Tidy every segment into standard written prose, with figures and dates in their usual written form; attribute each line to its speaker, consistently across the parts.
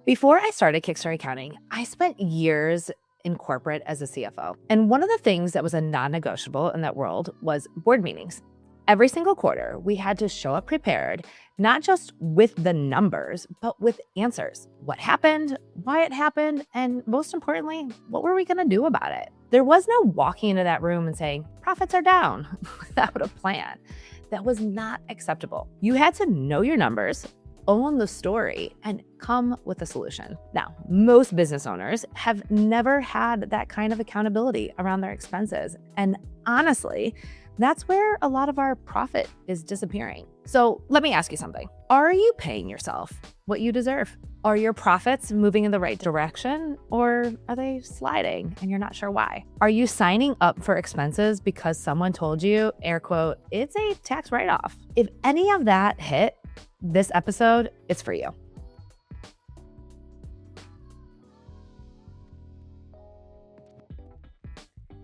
Speaker 1: Before I started Kickstart Accounting, I spent years in corporate as a CFO. And one of the things that was a non-negotiable in that world was board meetings. Every single quarter, we had to show up prepared, not just with the numbers, but with answers. What happened, why it happened, and most importantly, what were we going to do about it? There was no walking into that room and saying, profits are down, without a plan. That was not acceptable. You had to know your numbers, own the story, and come with a solution. Now, most business owners have never had that kind of accountability around their expenses. And honestly, that's where a lot of our profit is disappearing. So let me ask you something. Are you paying yourself what you deserve? Are your profits moving in the right direction, or are they sliding and you're not sure why? Are you signing up for expenses because someone told you, air quote, it's a tax write-off? If any of that hit, this episode is for you.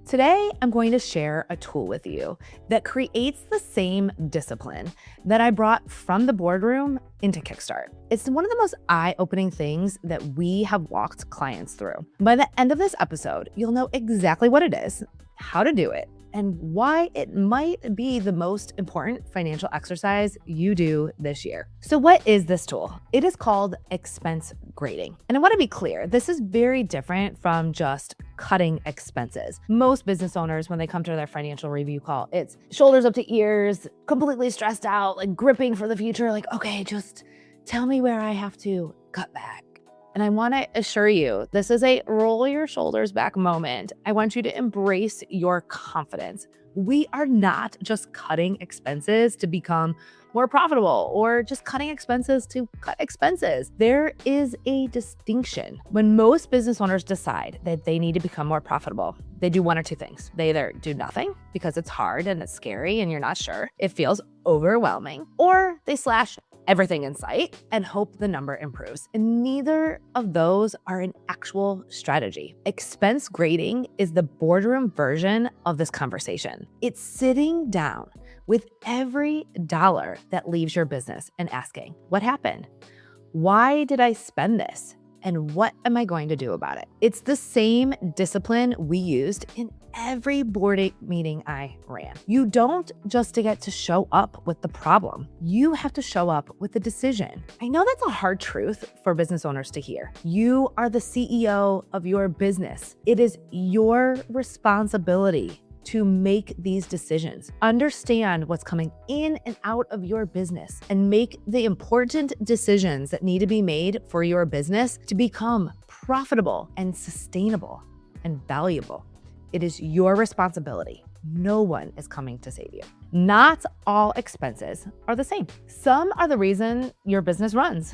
Speaker 1: Today, I'm going to share a tool with you that creates the same discipline that I brought from the boardroom into Kickstart. It's one of the most eye-opening things that we have walked clients through. By the end of this episode, you'll know exactly what it is, how to do it, and why it might be the most important financial exercise you do this year. So what is this tool? It is called expense grading. And I want to be clear, this is very different from just cutting expenses. Most business owners, when they come to their financial review call, it's shoulders up to ears, completely stressed out, like gripping for the future, like, okay, just tell me where I have to cut back. And I want to assure you, this is a roll your shoulders back moment. I want you to embrace your confidence. We are not just cutting expenses to become more profitable or just cutting expenses to cut expenses. There is a distinction. When most business owners decide that they need to become more profitable, they do one or two things. They either do nothing because it's hard and it's scary and you're not sure, it feels overwhelming, or they slash everything in sight and hope the number improves. And neither of those are an actual strategy. Expense grading is the boardroom version of this conversation. It's sitting down with every dollar that leaves your business and asking, what happened? Why did I spend this? And what am I going to do about it? It's the same discipline we used in every board meeting I ran. You don't just get to show up with the problem. You have to show up with the decision. I know that's a hard truth for business owners to hear. You are the CEO of your business. It is your responsibility to make these decisions. Understand what's coming in and out of your business and make the important decisions that need to be made for your business to become profitable and sustainable and valuable. It is your responsibility. No one is coming to save you. Not all expenses are the same. Some are the reason your business runs.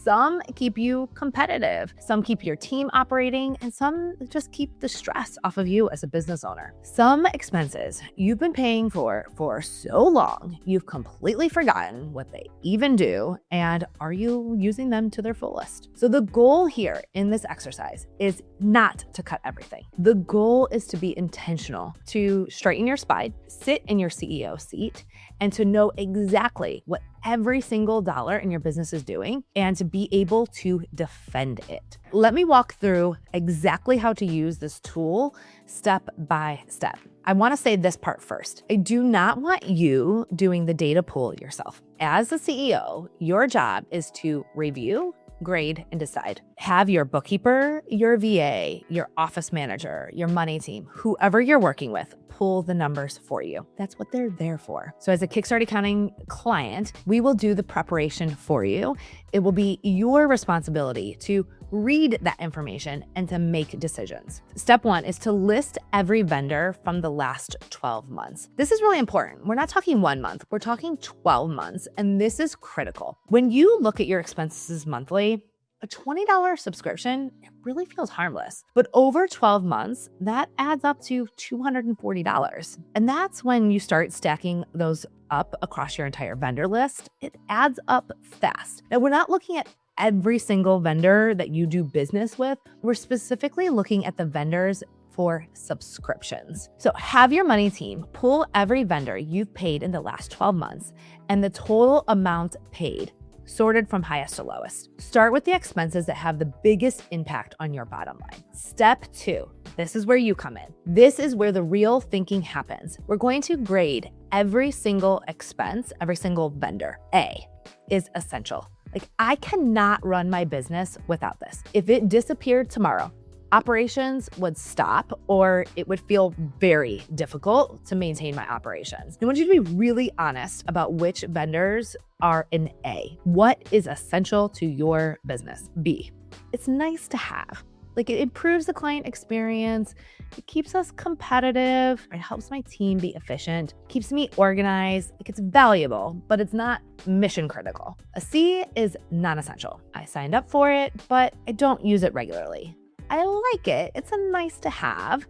Speaker 1: Some keep you competitive, some keep your team operating, and some just keep the stress off of you as a business owner. Some expenses you've been paying for so long, you've completely forgotten what they even do, and are you using them to their fullest? So the goal here in this exercise is not to cut everything. The goal is to be intentional, to straighten your spine, sit in your CEO seat, and to know exactly what every single dollar in your business is doing and to be able to defend it. Let me walk through exactly how to use this tool step by step. I want to say this part first. I do not want you doing the data pool yourself. As the CEO, your job is to review, grade, and decide. Have your bookkeeper, your VA, your office manager, your money team, whoever you're working with, pull the numbers for you. That's what they're there for. So as a Kickstart Accounting client, we will do the preparation for you. It will be your responsibility to read that information and to make decisions. Step one is to list every vendor from the last 12 months. This is really important. We're not talking 1 month, we're talking 12 months, and this is critical. When you look at your expenses monthly, a $20 subscription, it really feels harmless. But over 12 months, that adds up to $240. And that's when you start stacking those up across your entire vendor list. It adds up fast. Now, we're not looking at every single vendor that you do business with. We're specifically looking at the vendors for subscriptions. So have your money team pull every vendor you've paid in the last 12 months and the total amount paid sorted from highest to lowest. Start with the expenses that have the biggest impact on your bottom line. Step 2, this is where you come in. This is where the real thinking happens. We're going to grade every single expense, every single vendor. A is essential. Like, I cannot run my business without this. If it disappeared tomorrow, operations would stop, or it would feel very difficult to maintain my operations. I want you to be really honest about which vendors are an A. What is essential to your business? B, it's nice to have. Like, it improves the client experience, it keeps us competitive, it helps my team be efficient, keeps me organized. Like, it's valuable, but it's not mission critical. A C is non-essential. I signed up for it, but I don't use it regularly. I like it, it's a nice to have,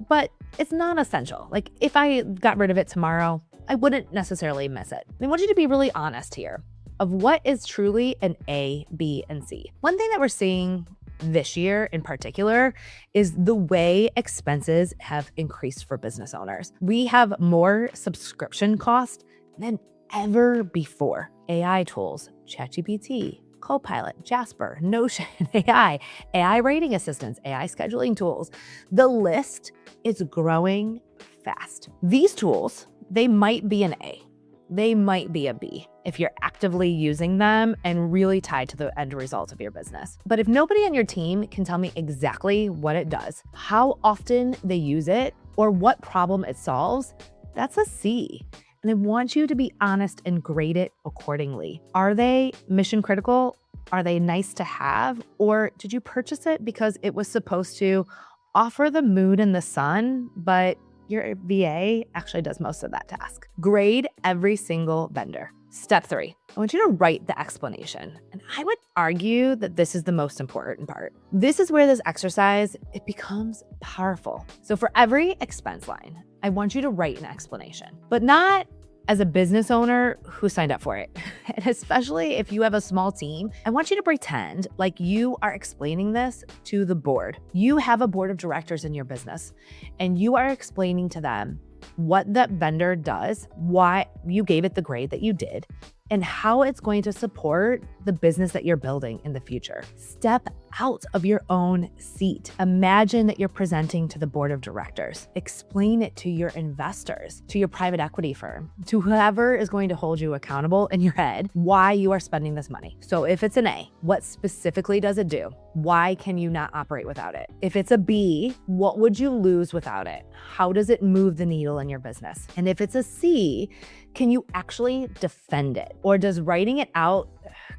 Speaker 1: but it's not essential. Like, if I got rid of it tomorrow, I wouldn't necessarily miss it. I want you to be really honest here of what is truly an A, B, and C. One thing that we're seeing this year in particular is the way expenses have increased for business owners. We have more subscription costs than ever before. AI tools, ChatGPT, Copilot, Jasper, Notion, AI rating assistants, AI scheduling tools. The list is growing fast. These tools, they might be an A. They might be a B if you're actively using them and really tied to the end result of your business. But if nobody on your team can tell me exactly what it does, how often they use it, or what problem it solves, that's a C. And I want you to be honest and grade it accordingly. Are they mission critical? Are they nice to have? Or did you purchase it because it was supposed to offer the moon and the sun, but your VA actually does most of that task? Grade every single vendor. Step 3, I want you to write the explanation. And I would argue that this is the most important part. This is where this exercise, it becomes powerful. So for every expense line, I want you to write an explanation, but not as a business owner who signed up for it. And especially if you have a small team, I want you to pretend like you are explaining this to the board. You have a board of directors in your business, and you are explaining to them what that vendor does, why you gave it the grade that you did, and how it's going to support the business that you're building in the future. Step out of your own seat. Imagine that you're presenting to the board of directors. Explain it to your investors, to your private equity firm, to whoever is going to hold you accountable in your head, why you are spending this money. So if it's an A, what specifically does it do? Why can you not operate without it? If it's a B, what would you lose without it? How does it move the needle in your business? And if it's a C, can you actually defend it? Or does writing it out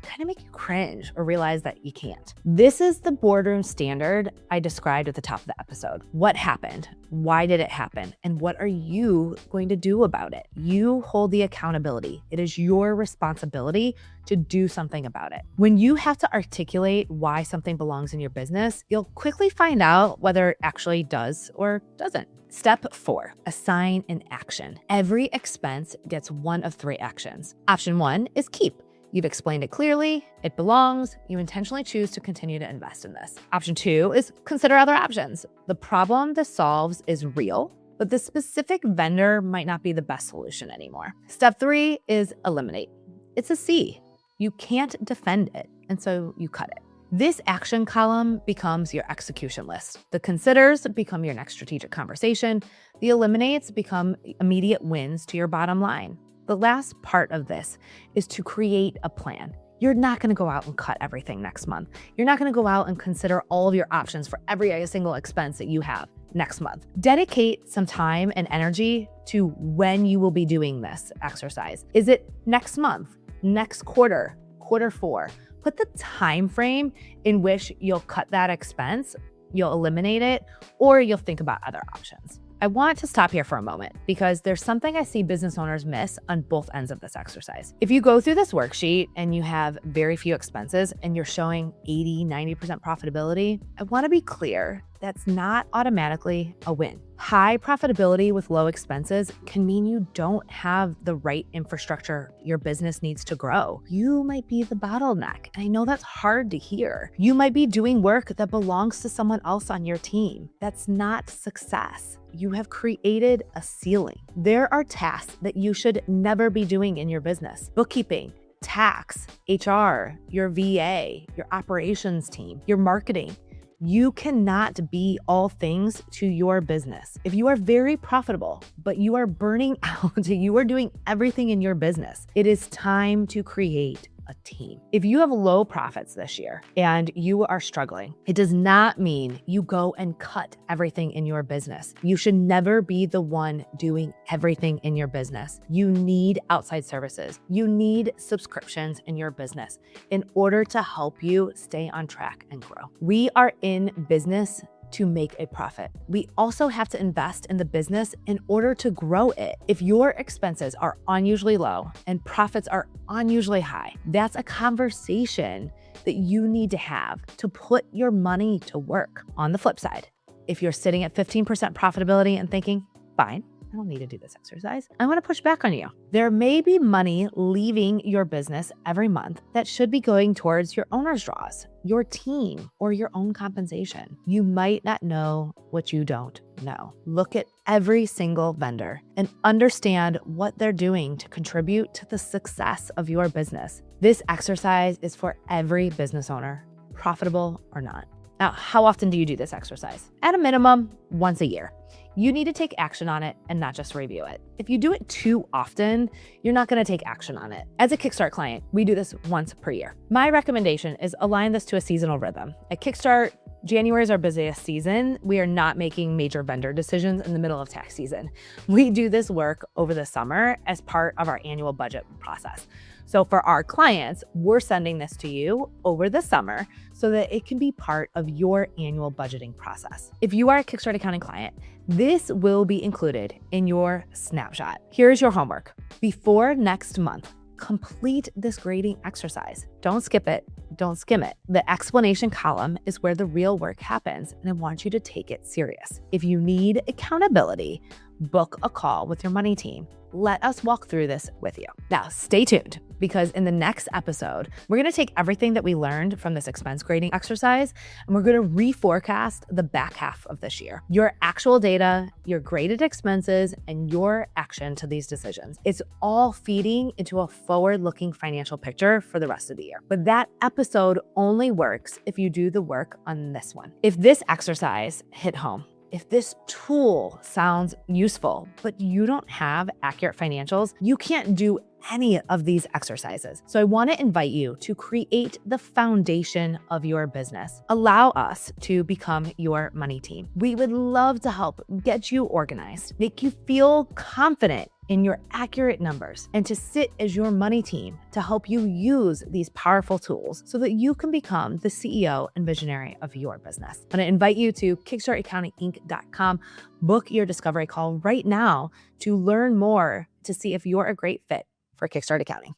Speaker 1: kind of make you cringe or realize that you can't? This is the boardroom standard I described at the top of the episode. What happened? Why did it happen? And what are you going to do about it? You hold the accountability. It is your responsibility to do something about it. When you have to articulate why something belongs in your business, you'll quickly find out whether it actually does or doesn't. Step 4, assign an action. Every expense gets one of 3 actions. Option 1 is keep. You've explained it clearly, it belongs, you intentionally choose to continue to invest in this. Option 2 is consider other options. The problem this solves is real, but the specific vendor might not be the best solution anymore. Step 3 is eliminate. It's a C. You can't defend it, and so you cut it. This action column becomes your execution list. The considers become your next strategic conversation. The eliminates become immediate wins to your bottom line. The last part of this is to create a plan. You're not going to go out and cut everything next month. You're not going to go out and consider all of your options for every single expense that you have next month. Dedicate some time and energy to when you will be doing this exercise. Is it next month, next quarter, quarter 4? Put the time frame in which you'll cut that expense, you'll eliminate it, or you'll think about other options. I want to stop here for a moment because there's something I see business owners miss on both ends of this exercise. If you go through this worksheet and you have very few expenses and you're showing 80, 90% profitability, I want to be clear, that's not automatically a win. High profitability with low expenses can mean you don't have the right infrastructure your business needs to grow. You might be the bottleneck, and I know that's hard to hear. You might be doing work that belongs to someone else on your team. That's not success. You have created a ceiling. There are tasks that you should never be doing in your business. Bookkeeping, tax, HR, your VA, your operations team, your marketing. You cannot be all things to your business. If you are very profitable, but you are burning out, you are doing everything in your business, it is time to create a team. If you have low profits this year and you are struggling, it does not mean you go and cut everything in your business. You should never be the one doing everything in your business. You need outside services. You need subscriptions in your business in order to help you stay on track and grow. We are in business to make a profit. We also have to invest in the business in order to grow it. If your expenses are unusually low and profits are unusually high, that's a conversation that you need to have to put your money to work. On the flip side, if you're sitting at 15% profitability and thinking, fine, I don't need to do this exercise, I'm going to push back on you. There may be money leaving your business every month that should be going towards your owner's draws, your team, or your own compensation. You might not know what you don't know. Look at every single vendor and understand what they're doing to contribute to the success of your business. This exercise is for every business owner, profitable or not. Now, how often do you do this exercise? At a minimum, once a year. You need to take action on it and not just review it. If you do it too often, you're not going to take action on it. As a Kickstart client, we do this once per year. My recommendation is align this to a seasonal rhythm. At Kickstart, January is our busiest season. We are not making major vendor decisions in the middle of tax season. We do this work over the summer as part of our annual budget process. So for our clients, we're sending this to you over the summer so that it can be part of your annual budgeting process. If you are a Kickstart Accounting client, this will be included in your snapshot. Here's your homework. Before next month, complete this grading exercise. Don't skip it. Don't skim it. The explanation column is where the real work happens, and I want you to take it serious. If you need accountability, book a call with your money team. Let us walk through this with you. Now, stay tuned, because in the next episode, we're going to take everything that we learned from this expense grading exercise, and we're going to reforecast the back half of this year. Your actual data, your graded expenses, and your action to these decisions. It's all feeding into a forward-looking financial picture for the rest of the year. But that episode only works if you do the work on this one. If this exercise hit home, if this tool sounds useful, but you don't have accurate financials, you can't do any of these exercises. So I want to invite you to create the foundation of your business. Allow us to become your money team. We would love to help get you organized, make you feel confident in your accurate numbers, and to sit as your money team to help you use these powerful tools so that you can become the CEO and visionary of your business. I'm going to invite you to kickstartaccountinginc.com. Book your discovery call right now to learn more, to see if you're a great fit for Kickstart Accounting.